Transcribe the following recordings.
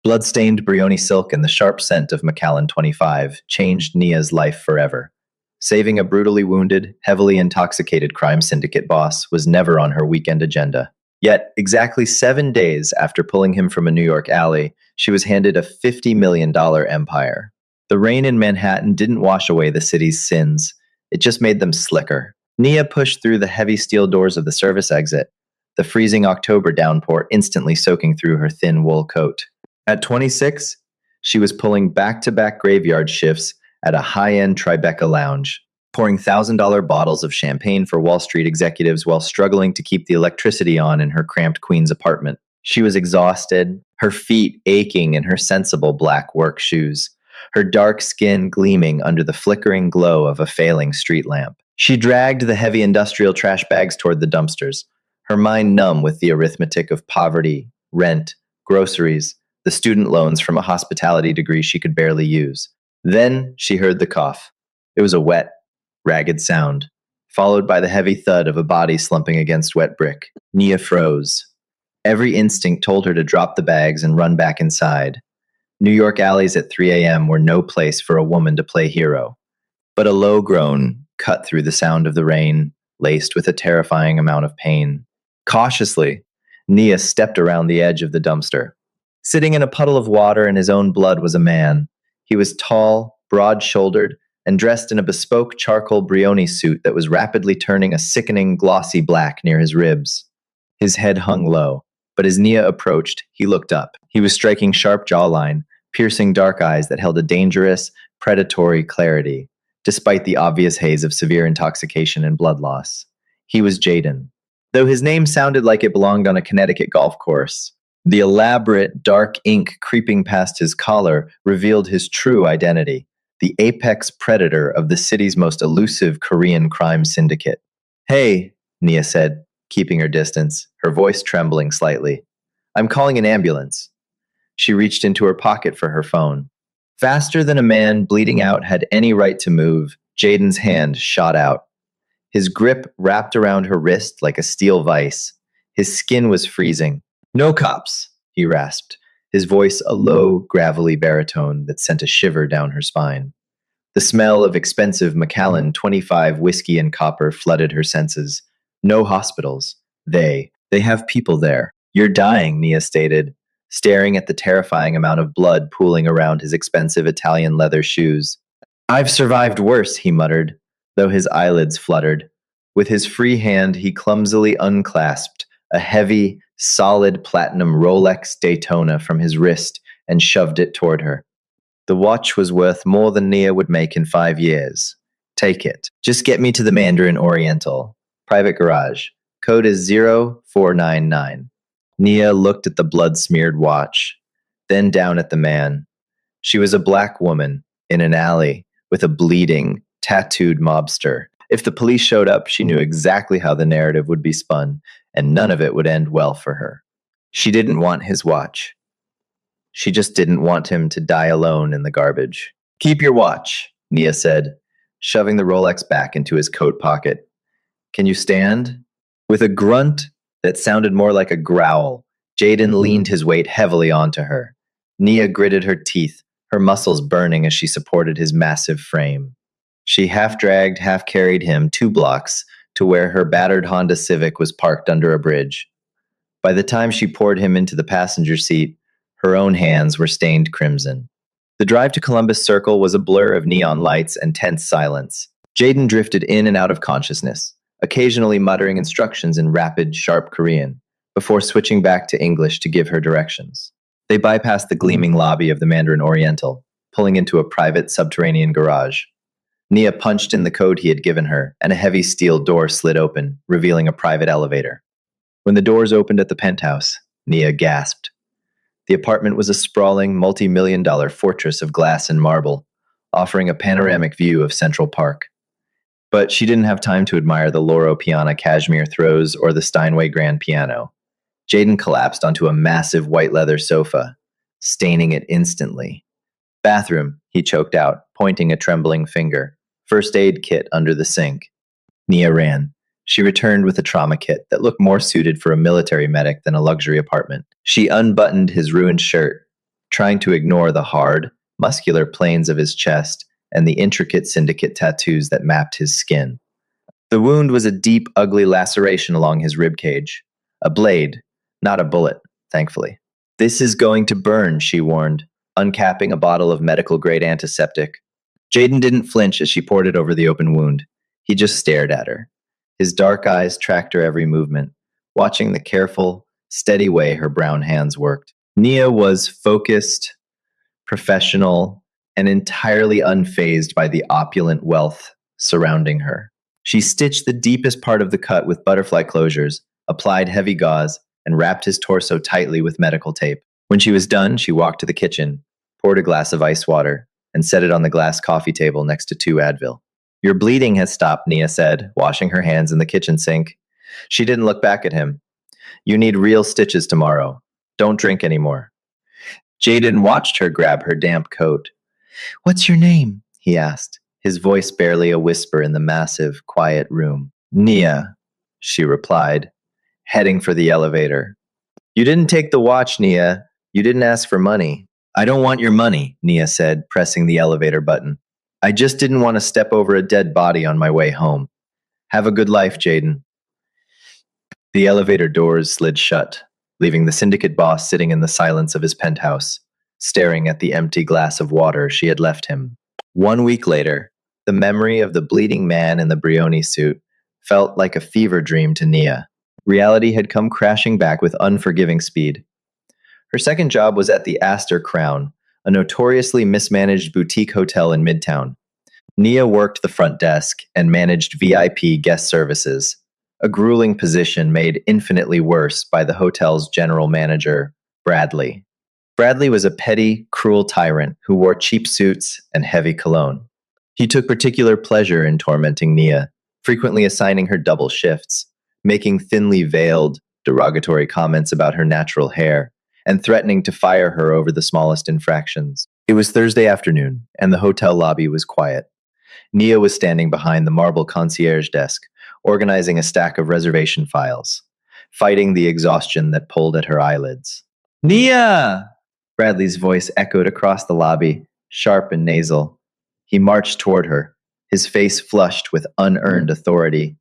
Blood-stained Brioni silk and the sharp scent of Macallan 25 changed Nia's life forever. Saving a brutally wounded, heavily intoxicated crime syndicate boss was never on her weekend agenda. Yet, exactly 7 days after pulling him from a New York alley, she was handed a $50 million empire. The rain in Manhattan didn't wash away the city's sins, it just made them slicker. Nia pushed through the heavy steel doors of the service exit, the freezing October downpour instantly soaking through her thin wool coat. At 26, she was pulling back-to-back graveyard shifts at a high-end Tribeca lounge, pouring $1,000 bottles of champagne for Wall Street executives while struggling to keep the electricity on in her cramped Queens apartment. She was exhausted, her feet aching in her sensible black work shoes, her dark skin gleaming under the flickering glow of a failing street lamp. She dragged the heavy industrial trash bags toward the dumpsters, her mind numb with the arithmetic of poverty, rent, groceries, the student loans from a hospitality degree she could barely use. Then she heard the cough. It was a wet, ragged sound, followed by the heavy thud of a body slumping against wet brick. Nia froze. Every instinct told her to drop the bags and run back inside. New York alleys at 3 a.m. were no place for a woman to play hero. But a low groan cut through the sound of the rain, laced with a terrifying amount of pain. Cautiously, Nia stepped around the edge of the dumpster. Sitting in a puddle of water in his own blood was a man. He was tall, broad-shouldered, and dressed in a bespoke charcoal Brioni suit that was rapidly turning a sickening glossy black near his ribs. His head hung low, but as Nia approached, he looked up. He was striking sharp jawline, piercing dark eyes that held a dangerous, predatory clarity, despite the obvious haze of severe intoxication and blood loss. He was Jaden. Though his name sounded like it belonged on a Connecticut golf course, the elaborate, dark ink creeping past his collar revealed his true identity, the apex predator of the city's most elusive Korean crime syndicate. "Hey," Nia said, keeping her distance, her voice trembling slightly. "I'm calling an ambulance." She reached into her pocket for her phone. Faster than a man bleeding out had any right to move, Jaden's hand shot out. His grip wrapped around her wrist like a steel vise. His skin was freezing. "No cops," he rasped, his voice a low, gravelly baritone that sent a shiver down her spine. The smell of expensive Macallan 25 whiskey and copper flooded her senses. "No hospitals. They have people there." "You're dying," Nia stated, staring at the terrifying amount of blood pooling around his expensive Italian leather shoes. "I've survived worse," he muttered, though his eyelids fluttered. With his free hand, he clumsily unclasped a heavy, solid platinum Rolex Daytona from his wrist and shoved it toward her. The watch was worth more than Nia would make in 5 years. "Take it. Just get me to the Mandarin Oriental. Private garage. Code is 0499. Nia looked at the blood-smeared watch, then down at the man. She was a black woman in an alley with a bleeding, tattooed mobster. If the police showed up, she knew exactly how the narrative would be spun, and none of it would end well for her. She didn't want his watch. She just didn't want him to die alone in the garbage. "Keep your watch," Nia said, shoving the Rolex back into his coat pocket. "Can you stand?" With a grunt that sounded more like a growl, Jaden leaned his weight heavily onto her. Nia gritted her teeth, her muscles burning as she supported his massive frame. She half-dragged, half-carried him 2 blocks to where her battered Honda Civic was parked under a bridge. By the time she poured him into the passenger seat, her own hands were stained crimson. The drive to Columbus Circle was a blur of neon lights and tense silence. Jaden drifted in and out of consciousness, occasionally muttering instructions in rapid, sharp Korean, before switching back to English to give her directions. They bypassed the gleaming lobby of the Mandarin Oriental, pulling into a private subterranean garage. Nia punched in the code he had given her, and a heavy steel door slid open, revealing a private elevator. When the doors opened at the penthouse, Nia gasped. The apartment was a sprawling, multi-million-dollar fortress of glass and marble, offering a panoramic view of Central Park. But she didn't have time to admire the Loro Piana cashmere throws or the Steinway grand piano. Jaden collapsed onto a massive white leather sofa, staining it instantly. "Bathroom," he choked out, pointing a trembling finger. "First aid kit under the sink." Nia ran. She returned with a trauma kit that looked more suited for a military medic than a luxury apartment. She unbuttoned his ruined shirt, trying to ignore the hard, muscular planes of his chest and the intricate syndicate tattoos that mapped his skin. The wound was a deep, ugly laceration along his rib cage. A blade, not a bullet, thankfully. This is going to burn, she warned, uncapping a bottle of medical-grade antiseptic. Jaden didn't flinch as she poured it over the open wound. He just stared at her. His dark eyes tracked her every movement, watching the careful, steady way her brown hands worked. Nia was focused, professional, and entirely unfazed by the opulent wealth surrounding her. She stitched the deepest part of the cut with butterfly closures, applied heavy gauze, and wrapped his torso tightly with medical tape. When she was done, she walked to the kitchen, poured a glass of ice water, and set it on the glass coffee table next to 2 Advil. Your bleeding has stopped, Nia said, washing her hands in the kitchen sink. She didn't look back at him. You need real stitches tomorrow. Don't drink anymore. Jaden watched her grab her damp coat. What's your name? He asked, his voice barely a whisper in the massive, quiet room. Nia, she replied, heading for the elevator. You didn't take the watch, Nia. You didn't ask for money. I don't want your money, Nia said, pressing the elevator button. I just didn't want to step over a dead body on my way home. Have a good life, Jaden. The elevator doors slid shut, leaving the syndicate boss sitting in the silence of his penthouse, staring at the empty glass of water she had left him. 1 week later, the memory of the bleeding man in the Brioni suit felt like a fever dream to Nia. Reality had come crashing back with unforgiving speed. Her second job was at the Astor Crown, a notoriously mismanaged boutique hotel in Midtown. Nia worked the front desk and managed VIP guest services, a grueling position made infinitely worse by the hotel's general manager, Bradley. Bradley was a petty, cruel tyrant who wore cheap suits and heavy cologne. He took particular pleasure in tormenting Nia, frequently assigning her double shifts, making thinly veiled, derogatory comments about her natural hair, and threatening to fire her over the smallest infractions. It was Thursday afternoon, and the hotel lobby was quiet. Nia was standing behind the marble concierge desk, organizing a stack of reservation files, fighting the exhaustion that pulled at her eyelids. Nia! Bradley's voice echoed across the lobby, sharp and nasal. He marched toward her, his face flushed with unearned authority.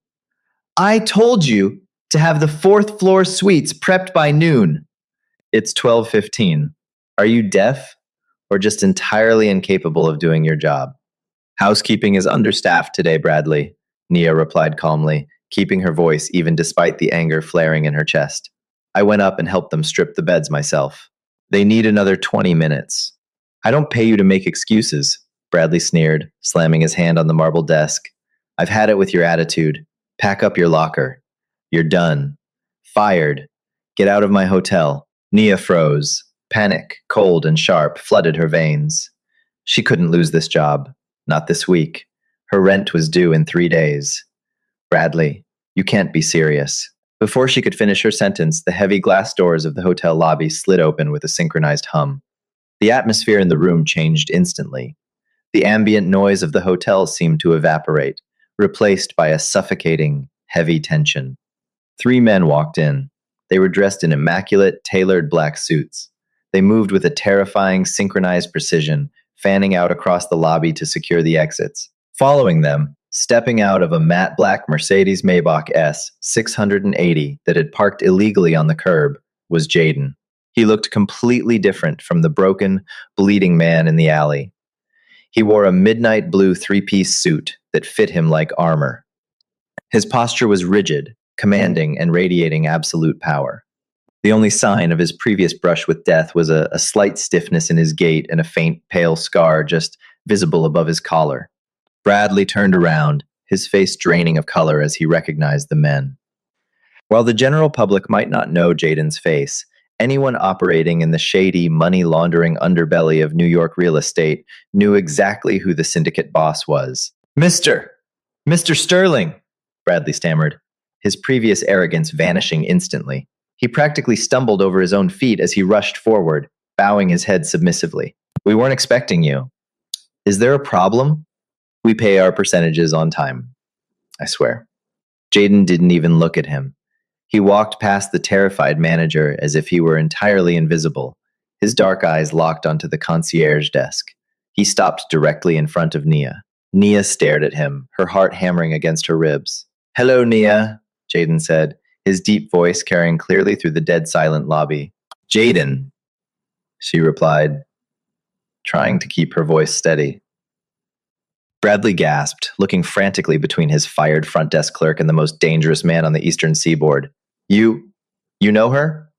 I told you to have the 4th floor suites prepped by noon. It's 12:15. Are you deaf or just entirely incapable of doing your job? Housekeeping is understaffed today, Bradley, Nia replied calmly, keeping her voice even despite the anger flaring in her chest. I went up and helped them strip the beds myself. They need another 20 minutes. I don't pay you to make excuses, Bradley sneered, slamming his hand on the marble desk. I've had it with your attitude. Pack up your locker. You're done. Fired. Get out of my hotel. Nia froze. Panic, cold and sharp, flooded her veins. She couldn't lose this job. Not this week. Her rent was due in 3 days. Bradley, you can't be serious. Before she could finish her sentence, the heavy glass doors of the hotel lobby slid open with a synchronized hum. The atmosphere in the room changed instantly. The ambient noise of the hotel seemed to evaporate, replaced by a suffocating, heavy tension. 3 men walked in. They were dressed in immaculate, tailored black suits. They moved with a terrifying, synchronized precision, fanning out across the lobby to secure the exits. Following them, stepping out of a matte black Mercedes Maybach S 680 that had parked illegally on the curb, was Jaden. He looked completely different from the broken, bleeding man in the alley. He wore a midnight blue 3-piece suit that fit him like armor. His posture was rigid, commanding, and radiating absolute power. The only sign of his previous brush with death was a slight stiffness in his gait and a faint, pale scar just visible above his collar. Bradley turned around, his face draining of color as he recognized the men. While the general public might not know Jaden's face, anyone operating in the shady, money-laundering underbelly of New York real estate knew exactly who the syndicate boss was. Mr. Sterling, Bradley stammered, his previous arrogance vanishing instantly. He practically stumbled over his own feet as he rushed forward, bowing his head submissively. We weren't expecting you. Is there a problem? We pay our percentages on time. I swear. Jaden didn't even look at him. He walked past the terrified manager as if he were entirely invisible, His dark eyes locked onto the concierge desk. He stopped directly in front of Nia. Nia stared at him, her heart hammering against her ribs. Hello, Nia, Jaden said, his deep voice carrying clearly through the dead silent lobby. Jaden, she replied, trying to keep her voice steady. Bradley gasped, looking frantically between his fired front desk clerk and the most dangerous man on the eastern seaboard. You know her?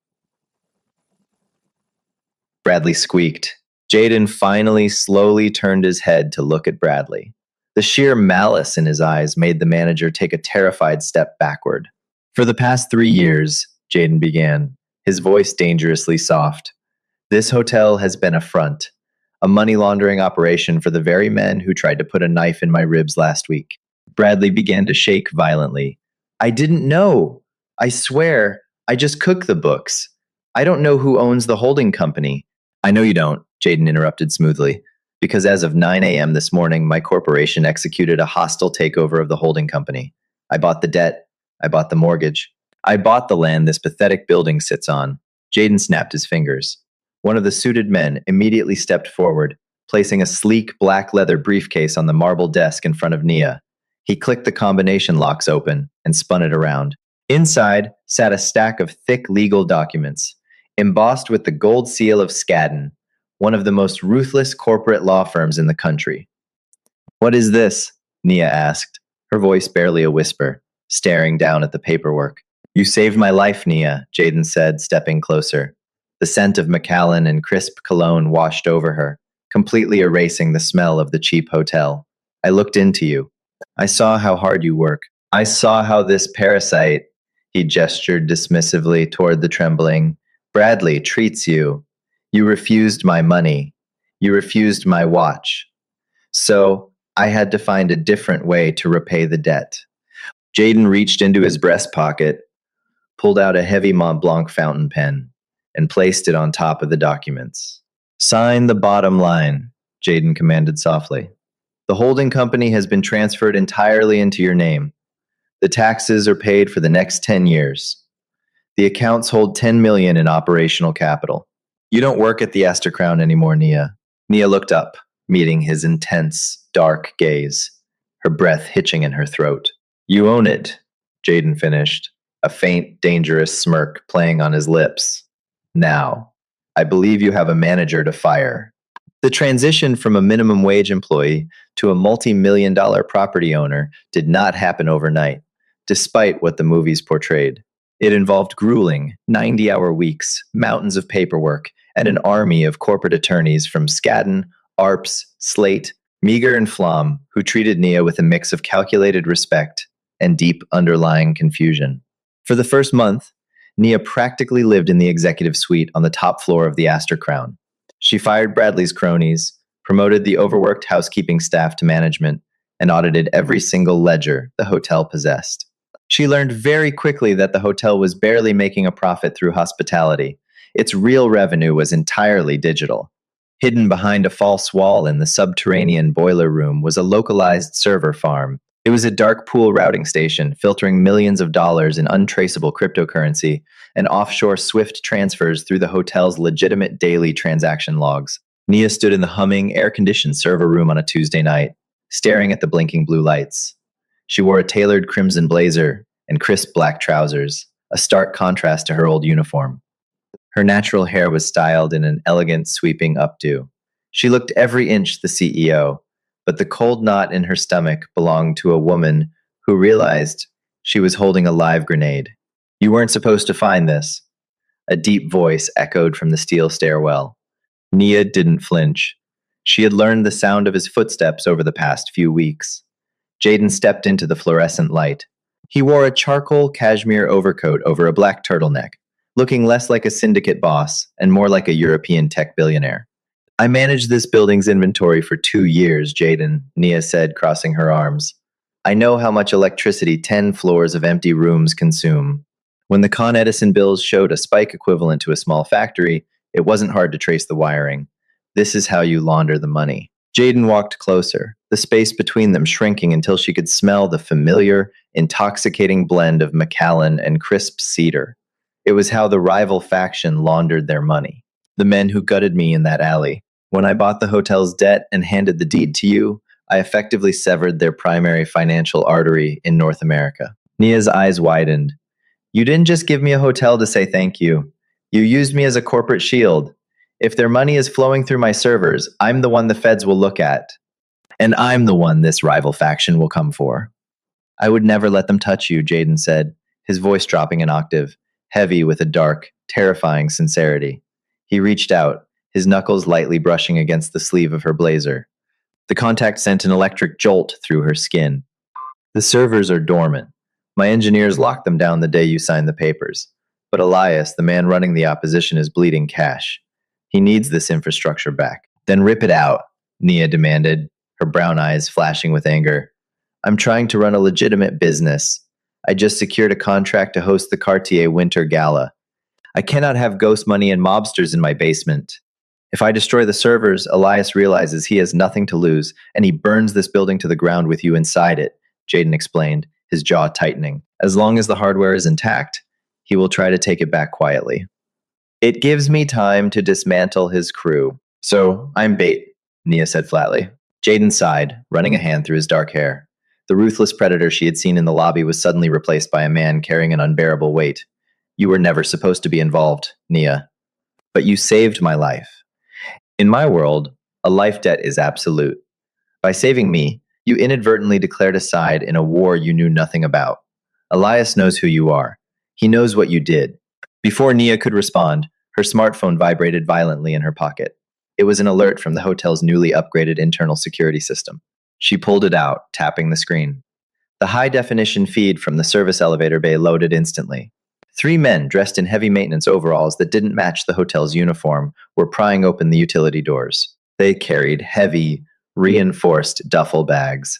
Bradley squeaked. Jaden finally slowly turned his head to look at Bradley. The sheer malice in his eyes made the manager take a terrified step backward. For the past 3 years, Jaden began, his voice dangerously soft. This hotel has been a front, a money laundering operation for the very men who tried to put a knife in my ribs last week. Bradley began to shake violently. I didn't know. I swear, I just cook the books. I don't know who owns the holding company. I know you don't, Jaden interrupted smoothly, because as of 9 a.m. this morning, my corporation executed a hostile takeover of the holding company. I bought the debt. I bought the mortgage. I bought the land this pathetic building sits on. Jaden snapped his fingers. One of the suited men immediately stepped forward, placing a sleek black leather briefcase on the marble desk in front of Nia. He clicked the combination locks open and spun it around. Inside sat a stack of thick legal documents, embossed with the gold seal of Skadden, one of the most ruthless corporate law firms in the country. What is this? Nia asked, her voice barely a whisper, staring down at the paperwork. You saved my life, Nia, Jaden said, stepping closer. The scent of Macallan and crisp cologne washed over her, completely erasing the smell of the cheap hotel. I looked into you. I saw how hard you work. I saw how this parasite, he gestured dismissively toward the trembling, Bradley treats you. You refused my money. You refused my watch. So I had to find a different way to repay the debt. Jaden reached into his breast pocket, pulled out a heavy Mont Blanc fountain pen, and placed it on top of the documents. Sign the bottom line, Jaden commanded softly. The holding company has been transferred entirely into your name. The taxes are paid for the next 10 years. The accounts hold $10 million in operational capital. You don't work at the Astor Crown anymore, Nia. Nia looked up, meeting his intense, dark gaze, her breath hitching in her throat. You own it, Jaden finished, a faint, dangerous smirk playing on his lips. Now, I believe you have a manager to fire. The transition from a minimum wage employee to a multi-million-dollar property owner did not happen overnight, despite what the movies portrayed. It involved grueling, 90-hour weeks, mountains of paperwork, and an army of corporate attorneys from Skadden, Arps, Slate, Meager, and Flom, who treated Nia with a mix of calculated respect and deep underlying confusion. For the first month, Nia practically lived in the executive suite on the top floor of the Astor Crown. She fired Bradley's cronies, promoted the overworked housekeeping staff to management, and audited every single ledger the hotel possessed. She learned very quickly that the hotel was barely making a profit through hospitality. Its real revenue was entirely digital. Hidden behind a false wall in the subterranean boiler room was a localized server farm. It was a dark pool routing station, filtering millions of dollars in untraceable cryptocurrency and offshore SWIFT transfers through the hotel's legitimate daily transaction logs. Nia stood in the humming, air-conditioned server room on a Tuesday night, staring at the blinking blue lights. She wore a tailored crimson blazer and crisp black trousers, a stark contrast to her old uniform. Her natural hair was styled in an elegant, sweeping updo. She looked every inch the CEO, but the cold knot in her stomach belonged to a woman who realized she was holding a live grenade. You weren't supposed to find this. A deep voice echoed from the steel stairwell. Nia didn't flinch. She had learned the sound of his footsteps over the past few weeks. Jaden stepped into the fluorescent light. He wore a charcoal cashmere overcoat over a black turtleneck, looking less like a syndicate boss and more like a European tech billionaire. I managed this building's inventory for 2 years, Jaden, Nia said, crossing her arms. I know how much electricity 10 floors of empty rooms consume. When the Con Edison bills showed a spike equivalent to a small factory, it wasn't hard to trace the wiring. This is how you launder the money. Jaden walked closer, the space between them shrinking until she could smell the familiar, intoxicating blend of Macallan and crisp cedar. It was how the rival faction laundered their money. The men who gutted me in that alley. When I bought the hotel's debt and handed the deed to you, I effectively severed their primary financial artery in North America. Nia's eyes widened. You didn't just give me a hotel to say thank you. You used me as a corporate shield. If their money is flowing through my servers, I'm the one the feds will look at. And I'm the one this rival faction will come for. I would never let them touch you, Jaden said, his voice dropping an octave, heavy with a dark, terrifying sincerity. He reached out, his knuckles lightly brushing against the sleeve of her blazer. The contact sent an electric jolt through her skin. The servers are dormant. My engineers locked them down the day you signed the papers. But Elias, the man running the opposition, is bleeding cash. He needs this infrastructure back. Then rip it out, Nia demanded, her brown eyes flashing with anger. I'm trying to run a legitimate business. I just secured a contract to host the Cartier Winter Gala. I cannot have ghost money and mobsters in my basement. If I destroy the servers, Elias realizes he has nothing to lose, and he burns this building to the ground with you inside it, Jaden explained, his jaw tightening. As long as the hardware is intact, he will try to take it back quietly. It gives me time to dismantle his crew. So, I'm bait, Nia said flatly. Jaden sighed, running a hand through his dark hair. The ruthless predator she had seen in the lobby was suddenly replaced by a man carrying an unbearable weight. You were never supposed to be involved, Nia. But you saved my life. In my world, a life debt is absolute. By saving me, you inadvertently declared a side in a war you knew nothing about. Elias knows who you are. He knows what you did. Before Nia could respond, her smartphone vibrated violently in her pocket. It was an alert from the hotel's newly upgraded internal security system. She pulled it out, tapping the screen. The high-definition feed from the service elevator bay loaded instantly. 3 men dressed in heavy maintenance overalls that didn't match the hotel's uniform were prying open the utility doors. They carried heavy, reinforced duffel bags.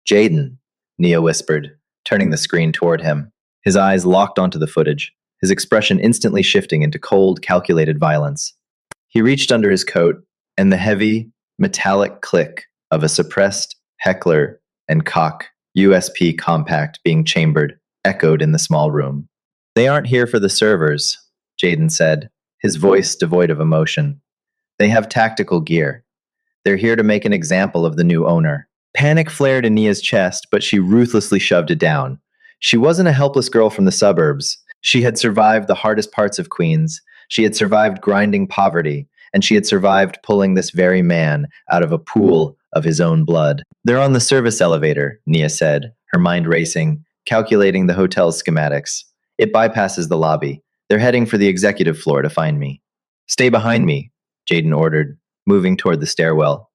Jaden, Nia whispered, turning the screen toward him. His eyes locked onto the footage, his expression instantly shifting into cold, calculated violence. He reached under his coat, and the heavy, metallic click of a suppressed Heckler and Koch USP compact being chambered echoed in the small room. They aren't here for the servers, Jaden said, his voice devoid of emotion. They have tactical gear. They're here to make an example of the new owner. Panic flared in Nia's chest, but she ruthlessly shoved it down. She wasn't a helpless girl from the suburbs. She had survived the hardest parts of Queens. She had survived grinding poverty, and she had survived pulling this very man out of a pool of his own blood. They're on the service elevator, Nia said, her mind racing, calculating the hotel's schematics. It bypasses the lobby. They're heading for the executive floor to find me. Stay behind me, Jaden ordered, moving toward the stairwell.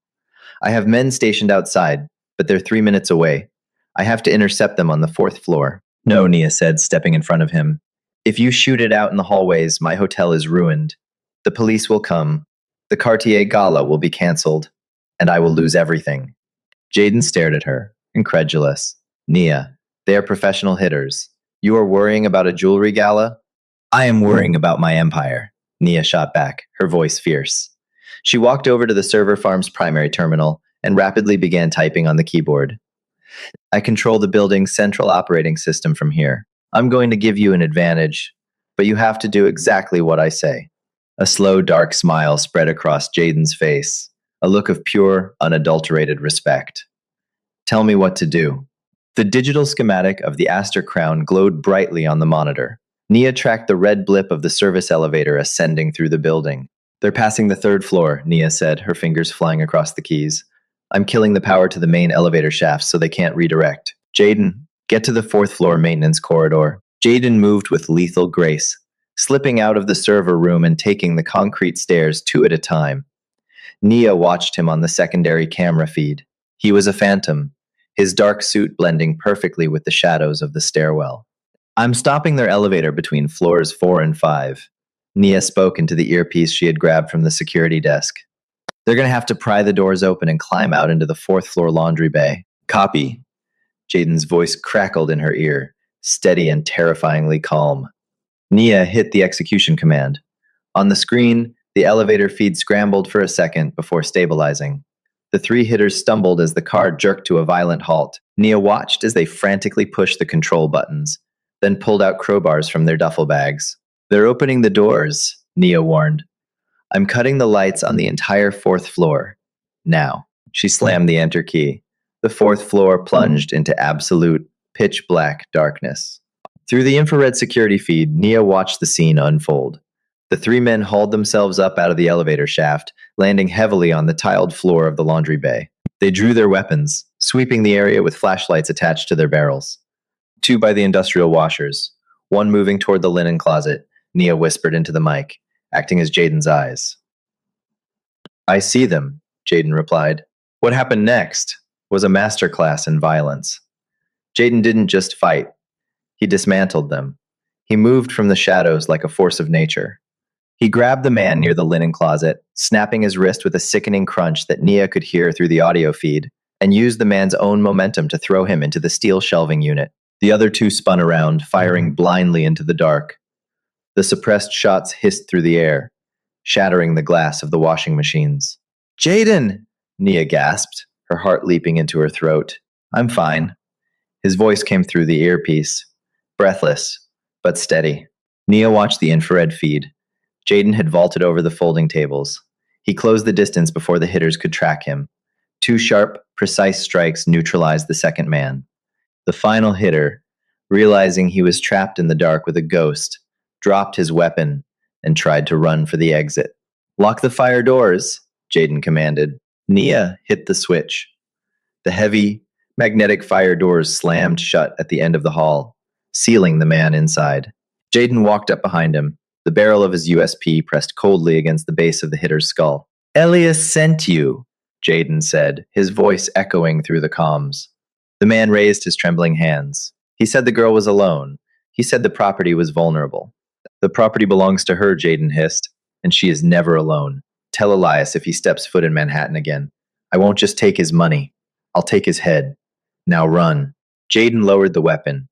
I have men stationed outside, but they're 3 minutes away. I have to intercept them on the 4th floor. No, Nia said, stepping in front of him. If you shoot it out in the hallways, my hotel is ruined. The police will come. The Cartier Gala will be canceled, and I will lose everything. Jaden stared at her, incredulous. Nia, they are professional hitters. You are worrying about a jewelry gala? I am worrying about my empire, Nia shot back, her voice fierce. She walked over to the server farm's primary terminal and rapidly began typing on the keyboard. I control the building's central operating system from here. I'm going to give you an advantage, but you have to do exactly what I say. A slow, dark smile spread across Jaden's face, a look of pure, unadulterated respect. Tell me what to do. The digital schematic of the Astor Crown glowed brightly on the monitor. Nia tracked the red blip of the service elevator ascending through the building. They're passing the 3rd floor, Nia said, her fingers flying across the keys. I'm killing the power to the main elevator shafts so they can't redirect. Jaden, get to the 4th floor maintenance corridor. Jaden moved with lethal grace, slipping out of the server room and taking the concrete stairs 2 at a time. Nia watched him on the secondary camera feed. He was a phantom, his dark suit blending perfectly with the shadows of the stairwell. I'm stopping their elevator between floors 4 and 5. Nia spoke into the earpiece she had grabbed from the security desk. They're going to have to pry the doors open and climb out into the 4th floor laundry bay. Copy. Jaden's voice crackled in her ear, steady and terrifyingly calm. Nia hit the execution command. On the screen, the elevator feed scrambled for a second before stabilizing. The 3 hitters stumbled as the car jerked to a violent halt. Nia watched as they frantically pushed the control buttons, then pulled out crowbars from their duffel bags. They're opening the doors, Nia warned. I'm cutting the lights on the entire fourth floor. Now. She slammed the enter key. The fourth floor plunged into absolute pitch black darkness. Through the infrared security feed, Nia watched the scene unfold. The three men hauled themselves up out of the elevator shaft, landing heavily on the tiled floor of the laundry bay. They drew their weapons, sweeping the area with flashlights attached to their barrels. Two by the industrial washers, one moving toward the linen closet, Nia whispered into the mic, acting as Jaden's eyes. I see them, Jaden replied. What happened next was a masterclass in violence. Jaden didn't just fight, he dismantled them. He moved from the shadows like a force of nature. He grabbed the man near the linen closet, snapping his wrist with a sickening crunch that Nia could hear through the audio feed, and used the man's own momentum to throw him into the steel shelving unit. The other two spun around, firing blindly into the dark. The suppressed shots hissed through the air, shattering the glass of the washing machines. Jaden! Nia gasped, her heart leaping into her throat. I'm fine. His voice came through the earpiece, breathless, but steady. Nia watched the infrared feed. Jaden had vaulted over the folding tables. He closed the distance before the hitters could track him. Two sharp, precise strikes neutralized the second man. The final hitter, realizing he was trapped in the dark with a ghost, dropped his weapon and tried to run for the exit. Lock the fire doors, Jaden commanded. Nia hit the switch. The heavy, magnetic fire doors slammed shut at the end of the hall, sealing the man inside. Jaden walked up behind him, the barrel of his USP pressed coldly against the base of the hitter's skull. Elias sent you, Jaden said, his voice echoing through the comms. The man raised his trembling hands. He said the girl was alone. He said the property was vulnerable. The property belongs to her, Jaden hissed, and she is never alone. Tell Elias if he steps foot in Manhattan again. I won't just take his money. I'll take his head. Now run. Jaden lowered the weapon.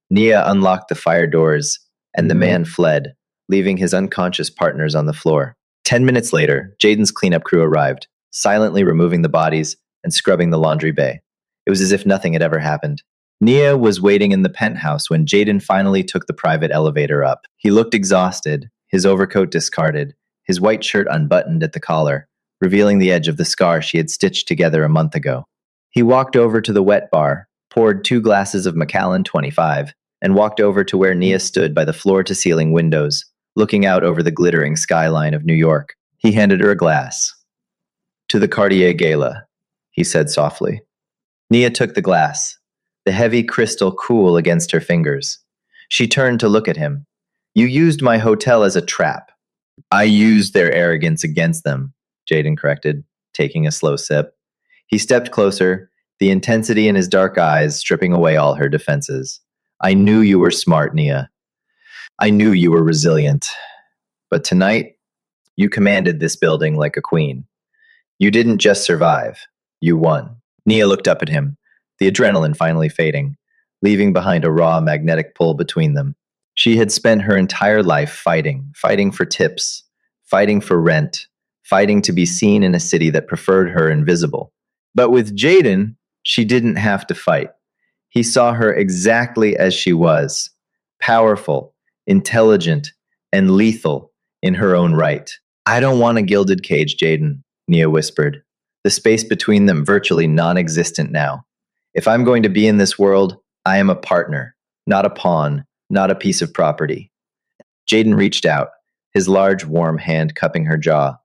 Nia unlocked the fire doors, and the man fled, leaving his unconscious partners on the floor. 10 minutes later, Jaden's cleanup crew arrived, silently removing the bodies and scrubbing the laundry bay. It was as if nothing had ever happened. Nia was waiting in the penthouse when Jaden finally took the private elevator up. He looked exhausted, his overcoat discarded, his white shirt unbuttoned at the collar, revealing the edge of the scar she had stitched together a month ago. He walked over to the wet bar, poured 2 glasses of Macallan 25, and walked over to where Nia stood by the floor-to-ceiling windows, looking out over the glittering skyline of New York. He handed her a glass. To the Cartier Gala, he said softly. Nia took the glass, the heavy crystal cool against her fingers. She turned to look at him. You used my hotel as a trap. I used their arrogance against them, Jaden corrected, taking a slow sip. He stepped closer, the intensity in his dark eyes stripping away all her defenses. I knew you were smart, Nia. I knew you were resilient. But tonight, you commanded this building like a queen. You didn't just survive. You won. Nia looked up at him, the adrenaline finally fading, leaving behind a raw magnetic pull between them. She had spent her entire life fighting for tips, fighting for rent, fighting to be seen in a city that preferred her invisible. But with Jaden, she didn't have to fight. He saw her exactly as she was, powerful, intelligent, and lethal in her own right. I don't want a gilded cage, Jaden, Nia whispered, the space between them virtually non-existent now. If I'm going to be in this world, I am a partner, not a pawn, not a piece of property. Jaden reached out, his large, warm hand cupping her jaw.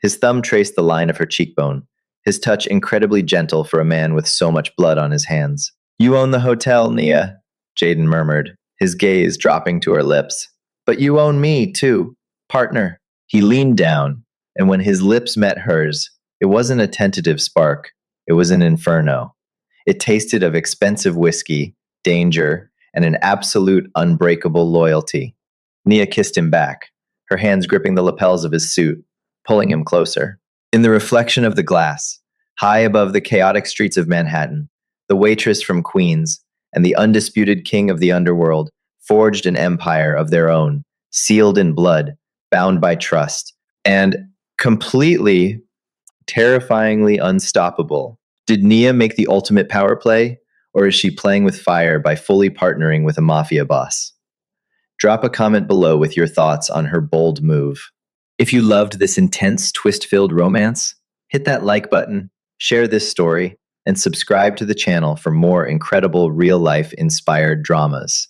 His thumb traced the line of her cheekbone, his touch incredibly gentle for a man with so much blood on his hands. You own the hotel, Nia, Jaden murmured, his gaze dropping to her lips. But you own me, too, partner. He leaned down, and when his lips met hers, it wasn't a tentative spark, it was an inferno. It tasted of expensive whiskey, danger, and an absolute unbreakable loyalty. Nia kissed him back, her hands gripping the lapels of his suit, pulling him closer. In the reflection of the glass, high above the chaotic streets of Manhattan, the waitress from Queens and the undisputed king of the underworld forged an empire of their own, sealed in blood, bound by trust, and completely, terrifyingly unstoppable. Did Nia make the ultimate power play, or is she playing with fire by fully partnering with a mafia boss? Drop a comment below with your thoughts on her bold move. If you loved this intense, twist filled romance, hit that like button, share this story, and subscribe to the channel for more incredible real life inspired dramas.